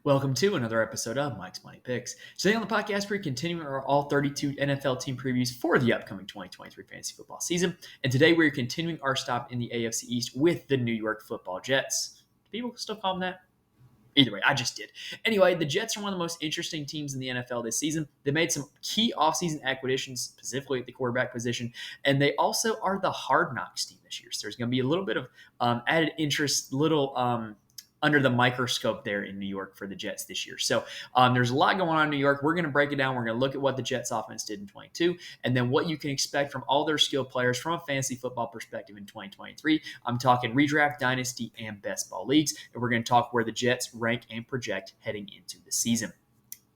Welcome to another episode of Mike's Money Picks. Today on the podcast, we're continuing our all 32 NFL team previews for the upcoming 2023 fantasy football season. And today we're continuing our stop in the AFC East with the New York Football Jets. Do people still call them that? Either way, I just did. Anyway, the Jets are one of the most interesting teams in the NFL this season. They made some key offseason acquisitions, specifically at the quarterback position, and they also are the hard knocks team this year. So there's going to be a little bit of added interest, under the microscope there in New York for the Jets this year. So there's a lot going on in New York. We're going to break it down. We're going to look at what the Jets offense did in 22 and then what you can expect from all their skilled players from a fantasy football perspective in 2023. I'm talking redraft, dynasty, and best ball leagues. And we're going to talk where the Jets rank and project heading into the season.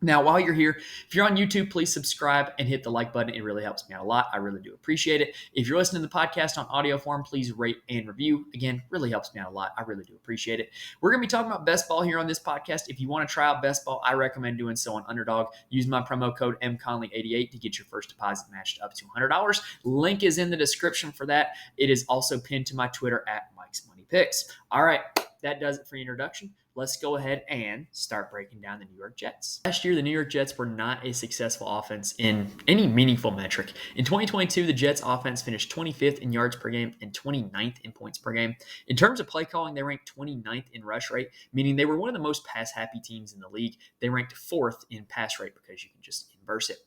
Now, while you're here, if you're on YouTube, please subscribe and hit the like button. It really helps me out a lot. I really do appreciate it. If you're listening to the podcast on audio form, please rate and review. Again, really helps me out a lot. I really do appreciate it. We're going to be talking about best ball here on this podcast. If you want to try out best ball, I recommend doing so on Underdog. Use my promo code MConley88 to get your first deposit matched up to $100. Link is in the description for that. It is also pinned to my Twitter at Mike's Money Picks. All right, that does it for introduction. Let's go ahead and start breaking down the New York Jets. Last year, the New York Jets were not a successful offense in any meaningful metric. In 2022, the Jets offense finished 25th in yards per game and 29th in points per game. In terms of play calling, they ranked 29th in rush rate, meaning they were one of the most pass-happy teams in the league. They ranked 4th in pass rate because you can just inverse it.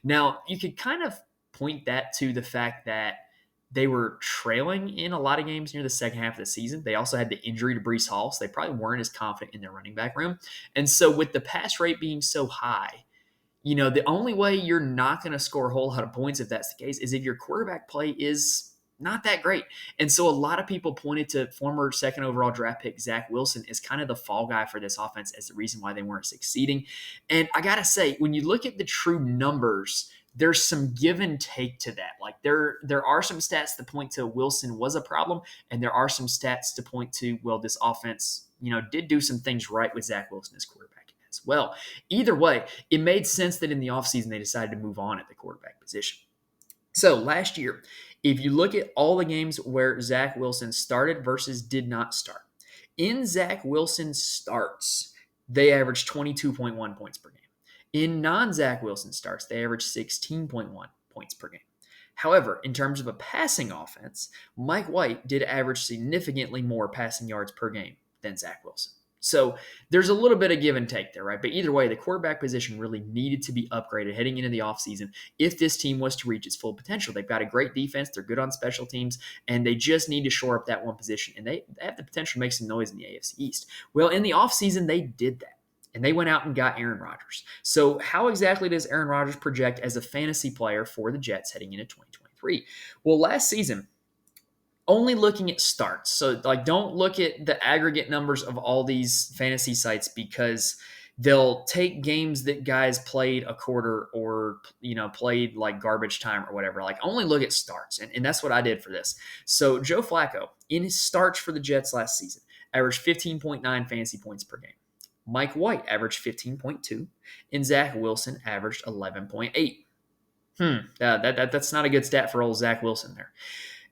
Now, you could kind of point that to the fact that they were trailing in a lot of games near the second half of the season. They also had the injury to Breece Hall, so they probably weren't as confident in their running back room. And so with the pass rate being so high, the only way you're not going to score a whole lot of points if that's the case is if your quarterback play is not that great. And so a lot of people pointed to former second overall draft pick Zach Wilson as kind of the fall guy for this offense as the reason why they weren't succeeding. And I got to say, when you look at the true numbers, there's some give and take to that. Like there are some stats that point to Wilson was a problem, and there are some stats to point to, well, this offense, did do some things right with Zach Wilson as quarterback as well. Either way, it made sense that in the offseason they decided to move on at the quarterback position. So last year, if you look at all the games where Zach Wilson started versus did not start, in Zach Wilson's starts, they averaged 22.1 points per game. In non-Zach Wilson starts, they averaged 16.1 points per game. However, in terms of a passing offense, Mike White did average significantly more passing yards per game than Zach Wilson. So there's a little bit of give and take there, right? But either way, the quarterback position really needed to be upgraded heading into the offseason if this team was to reach its full potential. They've got a great defense. They're good on special teams, and they just need to shore up that one position. And they have the potential to make some noise in the AFC East. Well, in the offseason, they did that. And they went out and got Aaron Rodgers. So how exactly does Aaron Rodgers project as a fantasy player for the Jets heading into 2023? Well, last season, only looking at starts. So don't look at the aggregate numbers of all these fantasy sites because they'll take games that guys played a quarter or, played like garbage time or whatever. Only look at starts. And that's what I did for this. So Joe Flacco, in his starts for the Jets last season, averaged 15.9 fantasy points per game. Mike White averaged 15.2, and Zach Wilson averaged 11.8. That's not a good stat for old Zach Wilson there.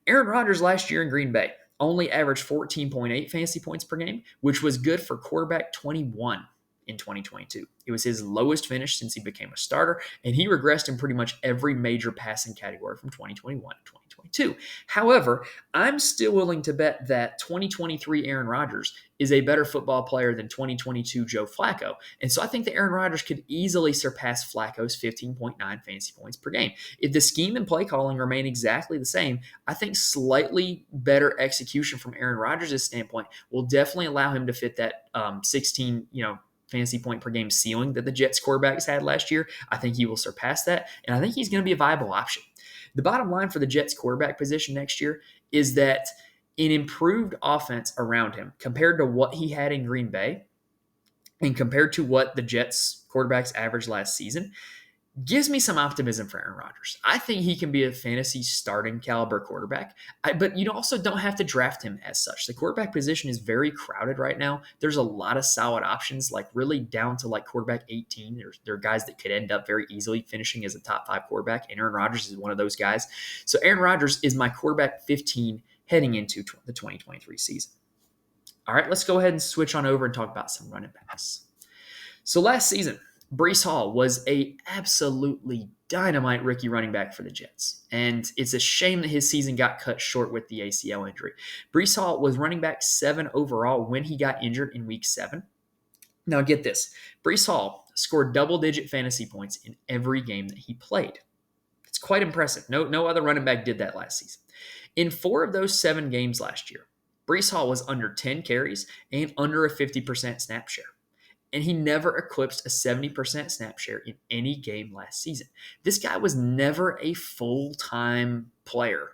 Aaron Rodgers last year in Green Bay only averaged 14.8 fantasy points per game, which was good for quarterback 21 in 2022. It was his lowest finish since he became a starter, and he regressed in pretty much every major passing category from 2021 to 2022. However, I'm still willing to bet that 2023 Aaron Rodgers is a better football player than 2022 Joe Flacco. And so I think that Aaron Rodgers could easily surpass Flacco's 15.9 fantasy points per game. If the scheme and play calling remain exactly the same, I think slightly better execution from Aaron Rodgers' standpoint will definitely allow him to fit that 16, fantasy point per game ceiling that the Jets quarterbacks had last year. I think he will surpass that, and I think he's going to be a viable option. The bottom line for the Jets quarterback position next year is that an improved offense around him compared to what he had in Green Bay and compared to what the Jets quarterbacks averaged last season gives me some optimism for Aaron Rodgers. I think he can be a fantasy starting caliber quarterback, but you also don't have to draft him as such. The quarterback position is very crowded right now. There's a lot of solid options, really down to quarterback 18. There are guys that could end up very easily finishing as a top 5 quarterback, and Aaron Rodgers is one of those guys. So Aaron Rodgers is my quarterback 15 heading into the 2023 season. All right, let's go ahead and switch on over and talk about some running backs. So last season, Breece Hall was a absolutely dynamite rookie running back for the Jets. And it's a shame that his season got cut short with the ACL injury. Breece Hall was running back 7 overall when he got injured in week 7. Now get this. Breece Hall scored double-digit fantasy points in every game that he played. It's quite impressive. No other running back did that last season. In 4 of those 7 games last year, Breece Hall was under 10 carries and under a 50% snap share. And he never eclipsed a 70% snap share in any game last season. This guy was never a full-time player,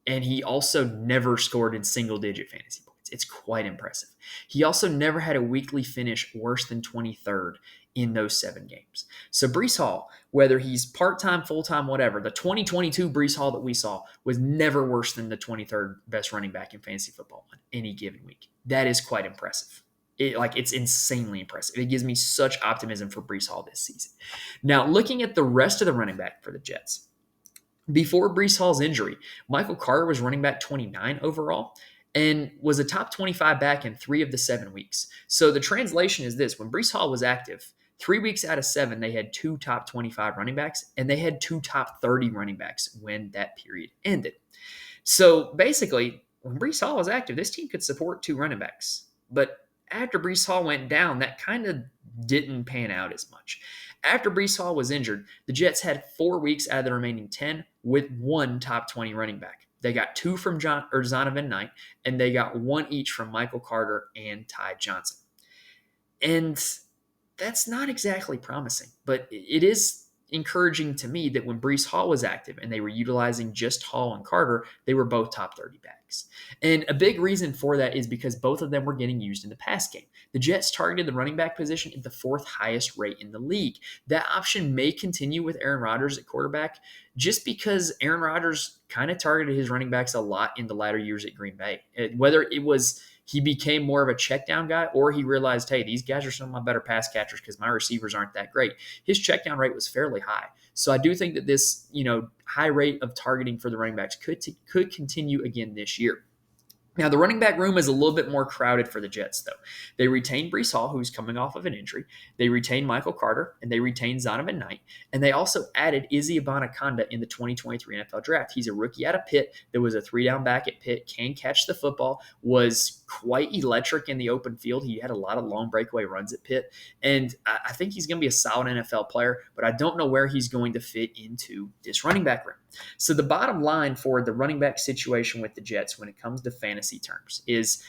and he also never scored in single-digit fantasy points. It's quite impressive. He also never had a weekly finish worse than 23rd in those 7 games. So Breece Hall, whether he's part-time, full-time, whatever, the 2022 Breece Hall that we saw was never worse than the 23rd best running back in fantasy football on any given week. That is quite impressive. It's insanely impressive. It gives me such optimism for Breece Hall this season. Now, looking at the rest of the running back for the Jets, before Breece Hall's injury, Mecole Hardman was running back 29 overall and was a top 25 back in 3 of the 7 weeks. So the translation is this. When Breece Hall was active, 3 weeks out of 7, they had 2 top 25 running backs, and they had 2 top 30 running backs when that period ended. So basically, when Breece Hall was active, this team could support 2 running backs. But after Breece Hall went down, that kind of didn't pan out as much. After Breece Hall was injured, the Jets had 4 weeks out of the remaining 10 with 1 top 20 running back. They got 2 from Zonovan Knight, and they got 1 each from Mecole Hardman and Ty Johnson. And that's not exactly promising, but it is encouraging to me that when Breece Hall was active and they were utilizing just Hall and Carter, they were both top 30 backs. And a big reason for that is because both of them were getting used in the pass game. The Jets targeted the running back position at the 4th highest rate in the league. That option may continue with Aaron Rodgers at quarterback just because Aaron Rodgers kind of targeted his running backs a lot in the latter years at Green Bay. Whether it was he became more of a check down guy or he realized, hey, these guys are some of my better pass catchers because my receivers aren't that great. His check down rate was fairly high. So I do think that this, high rate of targeting for the running backs could continue again this year. Now, the running back room is a little bit more crowded for the Jets, though. They retain Breece Hall, who's coming off of an injury. They retain Mecole Hardman, and they retain Zonovan Knight. And they also added Izzy Abanikanda in the 2023 NFL Draft. He's a rookie out of Pitt that was a 3-down back at Pitt, can catch the football, was quite electric in the open field. He had a lot of long breakaway runs at Pitt. And I think he's going to be a solid NFL player, but I don't know where he's going to fit into this running back room. So the bottom line for the running back situation with the Jets when it comes to fantasy terms is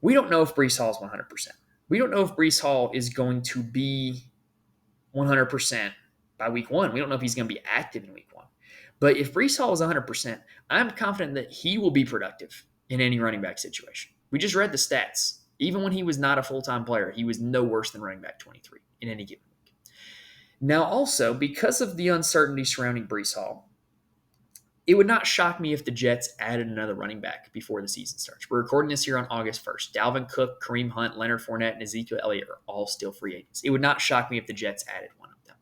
we don't know if Breece Hall is 100%. We don't know if Breece Hall is going to be 100% by week 1. We don't know if he's going to be active in week 1. But if Breece Hall is 100%, I'm confident that he will be productive in any running back situation. We just read the stats. Even when he was not a full-time player, he was no worse than running back 23 in any given week. Now also, because of the uncertainty surrounding Breece Hall, it would not shock me if the Jets added another running back before the season starts. We're recording this here on August 1st. Dalvin Cook, Kareem Hunt, Leonard Fournette, and Ezekiel Elliott are all still free agents. It would not shock me if the Jets added one of them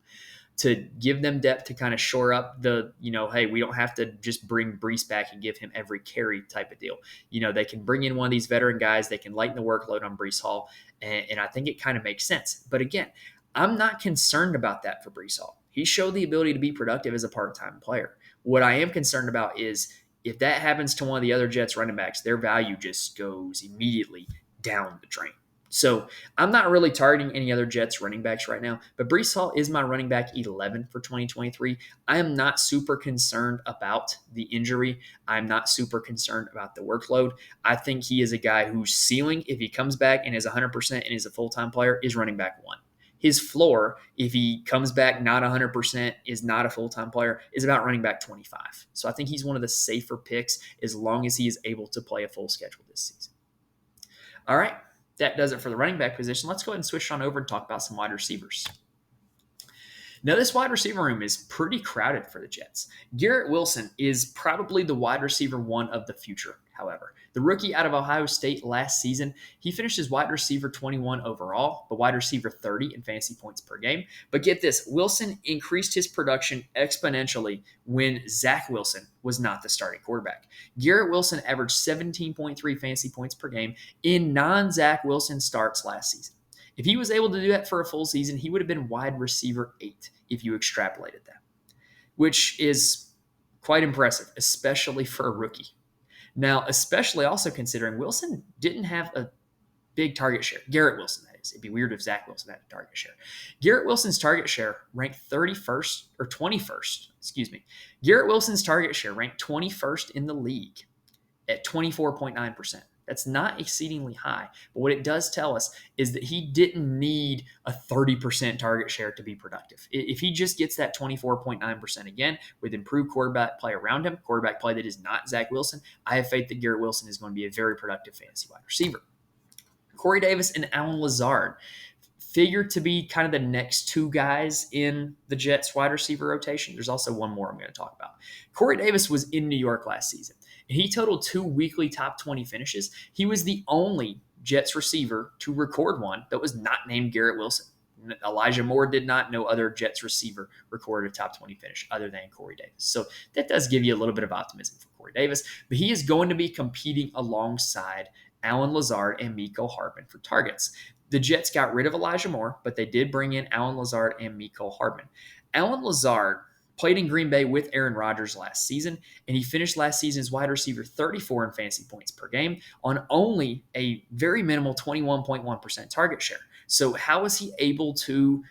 to give them depth to kind of shore up the, hey, we don't have to just bring Breece back and give him every carry type of deal. They can bring in one of these veteran guys. They can lighten the workload on Breece Hall, and I think it kind of makes sense. But again, I'm not concerned about that for Breece Hall. He showed the ability to be productive as a part-time player. What I am concerned about is if that happens to one of the other Jets running backs, their value just goes immediately down the drain. So I'm not really targeting any other Jets running backs right now, but Breece Hall is my running back 11 for 2023. I am not super concerned about the injury. I'm not super concerned about the workload. I think he is a guy whose ceiling, if he comes back and is 100% and is a full-time player, is running back 1. His floor, if he comes back not 100%, is not a full-time player, is about running back 25. So I think he's one of the safer picks as long as he is able to play a full schedule this season. All right, that does it for the running back position. Let's go ahead and switch on over and talk about some wide receivers. Now, this wide receiver room is pretty crowded for the Jets. Garrett Wilson is probably the wide receiver 1 of the future, however. The rookie out of Ohio State last season, he finished as wide receiver 21 overall, but wide receiver 30 in fantasy points per game. But get this, Wilson increased his production exponentially when Zach Wilson was not the starting quarterback. Garrett Wilson averaged 17.3 fantasy points per game in non-Zach Wilson starts last season. If he was able to do that for a full season, he would have been wide receiver 8 if you extrapolated that, which is quite impressive, especially for a rookie. Now, especially also considering Wilson didn't have a big target share. Garrett Wilson, that is. It'd be weird if Zach Wilson had a target share. Garrett Wilson's target share ranked 31st or 21st, excuse me. Garrett Wilson's target share ranked 21st in the league at 24.9%. That's not exceedingly high. But what it does tell us is that he didn't need a 30% target share to be productive. If he just gets that 24.9% again with improved quarterback play around him, quarterback play that is not Zach Wilson, I have faith that Garrett Wilson is going to be a very productive fantasy wide receiver. Corey Davis and Allen Lazard figured to be kind of the next two guys in the Jets wide receiver rotation. There's also one more I'm going to talk about. Corey Davis was in New York last season, and he totaled 2 weekly top 20 finishes. He was the only Jets receiver to record one that was not named Garrett Wilson. Elijah Moore did not. No other Jets receiver recorded a top 20 finish other than Corey Davis. So that does give you a little bit of optimism for Corey Davis, but he is going to be competing alongside Allen Lazard and Mecole Hardman for targets. The Jets got rid of Elijah Moore, but they did bring in Allen Lazard and Mecole Hardman. Allen Lazard played in Green Bay with Aaron Rodgers last season, and he finished last season as wide receiver 34 in fantasy points per game on only a very minimal 21.1% target share. So how was he able to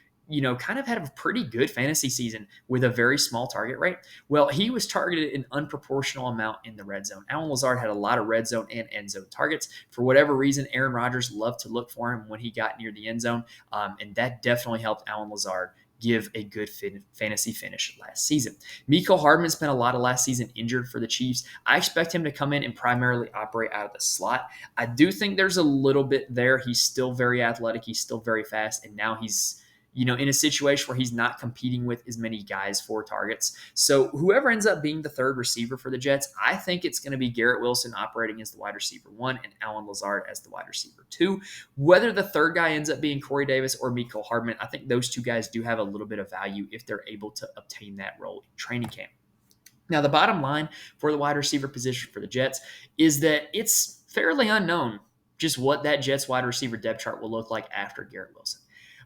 kind of had a pretty good fantasy season with a very small target rate? Well, he was targeted an unproportional amount in the red zone. Allen Lazard had a lot of red zone and end zone targets. For whatever reason, Aaron Rodgers loved to look for him when he got near the end zone, and that definitely helped Allen Lazard give a good fantasy finish last season. Mecole Hardman spent a lot of last season injured for the Chiefs. I expect him to come in and primarily operate out of the slot. I do think there's a little bit there. He's still very athletic. He's still very fast, and now he's in a situation where he's not competing with as many guys for targets. So whoever ends up being the third receiver for the Jets, I think it's going to be Garrett Wilson operating as the wide receiver 1 and Allen Lazard as the wide receiver 2. Whether the third guy ends up being Corey Davis or Mecole Hardman, I think those two guys do have a little bit of value if they're able to obtain that role in training camp. Now, the bottom line for the wide receiver position for the Jets is that it's fairly unknown just what that Jets wide receiver depth chart will look like after Garrett Wilson.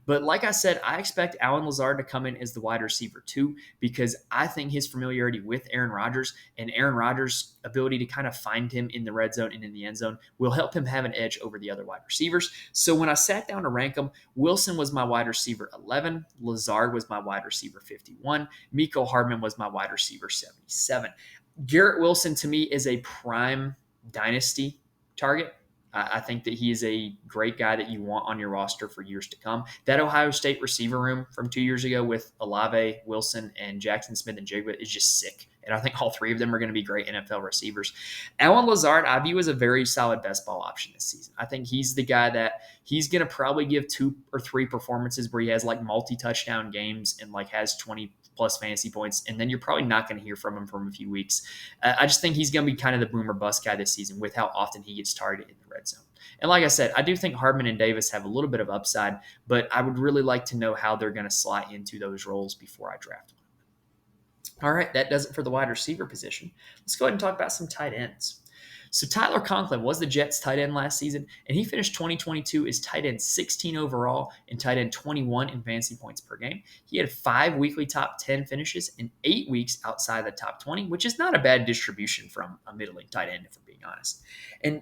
But like I said, I expect Allen Lazard to come in as the wide receiver 2 because I think his familiarity with Aaron Rodgers and Aaron Rodgers' ability to kind of find him in the red zone and in the end zone will help him have an edge over the other wide receivers. So when I sat down to rank them, Wilson was my wide receiver 11, Lazard was my wide receiver 51, Mecole Hardman was my wide receiver 77. Garrett Wilson to me is a prime dynasty target. I think that he is a great guy that you want on your roster for years to come. That Ohio State receiver room from 2 years ago with Olave, Wilson, and Jackson Smith-Njigba is just sick. And I think all three of them are going to be great NFL receivers. Allen Lazard, I view as a very solid best ball option this season. I think he's the guy that he's going to probably give 2 or 3 performances where he has like multi-touchdown games and like has 20 plus fantasy points, and then you're probably not going to hear from him for a few weeks. I just think he's going to be kind of the boom or bust guy this season with how often he gets targeted in the red zone. And like I said, I do think Hardman and Davis have a little bit of upside, but I would really like to know how they're going to slot into those roles before I draft them. All right, that does it for the wide receiver position. Let's go ahead and talk about some tight ends. So Tyler Conklin was the Jets tight end last season, and he finished 2022 as tight end 16 overall and tight end 21 in fantasy points per game. He had 5 weekly top 10 finishes and 8 weeks outside the top 20, which is not a bad distribution from a middling tight end, if I'm being honest. And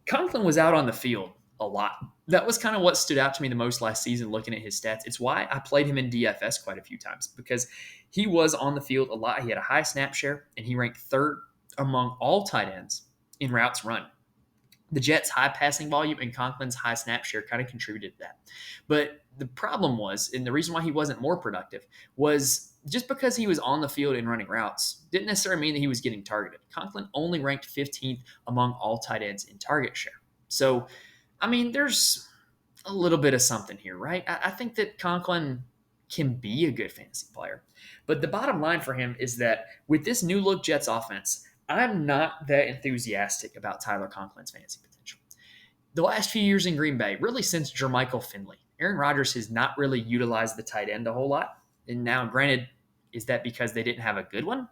Conklin was out on the field a lot. That was kind of what stood out to me the most last season looking at his stats. It's why I played him in DFS quite a few times because he was on the field a lot. He had a high snap share, and he ranked 3rd among all tight ends in routes run. The Jets' high passing volume and Conklin's high snap share kind of contributed to that. But the problem was, and the reason why he wasn't more productive, was just because he was on the field and running routes didn't necessarily mean that he was getting targeted. Conklin only ranked 15th among all tight ends in target share. So, I mean, there's a little bit of something here, right? I think that Conklin can be a good fantasy player. But the bottom line for him is that with this new look Jets offense, I'm not that enthusiastic about Tyler Conklin's fantasy potential. The last few years in Green Bay, really since Jermichael Finley, Aaron Rodgers has not really utilized the tight end a whole lot. And now, granted, is that because they didn't have a good one?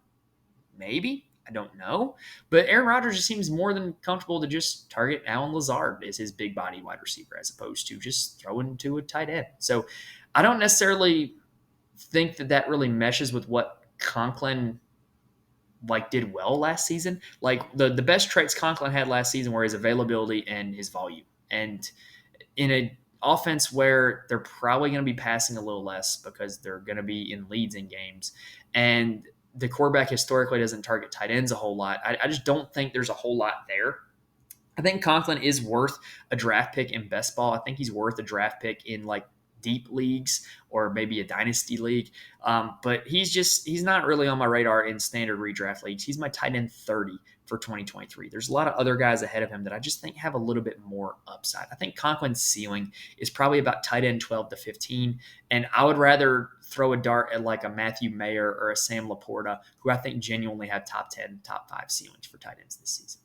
Maybe. I don't know. But Aaron Rodgers just seems more than comfortable to just target Allen Lazard as his big body wide receiver as opposed to just throwing to a tight end. So I don't necessarily think that really meshes with what Conklin did well last season. Like the best traits Conklin had last season were his availability and his volume. And in a offense where they're probably going to be passing a little less because they're going to be in leads in games, and the quarterback historically doesn't target tight ends a whole lot. I just don't think there's a whole lot there. I think Conklin is worth a draft pick in best ball. I think he's worth a draft pick in deep leagues or maybe a dynasty league. But he's not really on my radar in standard redraft leagues. He's my tight end 30 for 2023. There's a lot of other guys ahead of him that I just think have a little bit more upside. I think Conklin's ceiling is probably about tight end 12 to 15. And I would rather throw a dart at a Matthew Mayer or a Sam Laporta, who I think genuinely have top 10, top 5 ceilings for tight ends this season.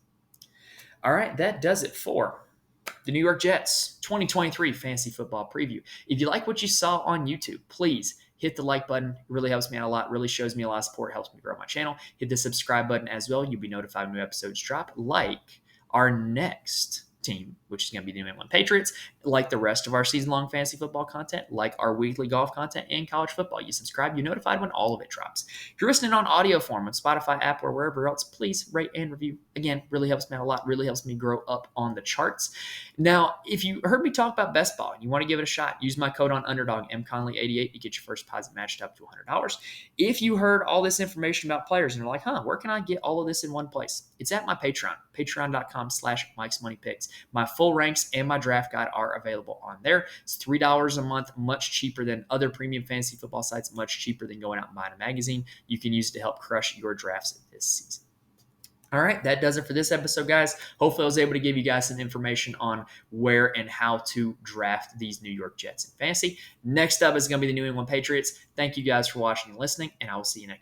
All right, that does it for the New York Jets 2023 Fantasy Football Preview. If you like what you saw on YouTube, please hit the like button. It really helps me out a lot, really shows me a lot of support, helps me grow my channel. Hit the subscribe button as well. You'll be notified when new episodes drop, like our next team, which is going to be the New England Patriots, like the rest of our season-long fantasy football content, like our weekly golf content and college football. You subscribe, you're notified when all of it drops. If you're listening on audio form on Spotify, Apple, or wherever else, please rate and review. Again, really helps me out a lot, really helps me grow up on the charts. Now, if you heard me talk about best ball and you want to give it a shot, use my code on Underdog, mconley88, to get your first deposit matched up to $100. If you heard all this information about players and you're like, where can I get all of this in one place? It's at my Patreon, patreon.com/MikesMoneyPicks. My full ranks and my draft guide are available on there. It's $3 a month, much cheaper than other premium fantasy football sites, much cheaper than going out and buying a magazine. You can use it to help crush your drafts this season. All right, that does it for this episode, guys. Hopefully I was able to give you guys some information on where and how to draft these New York Jets in fantasy. Next up is going to be the New England Patriots. Thank you guys for watching and listening, and I will see you next time.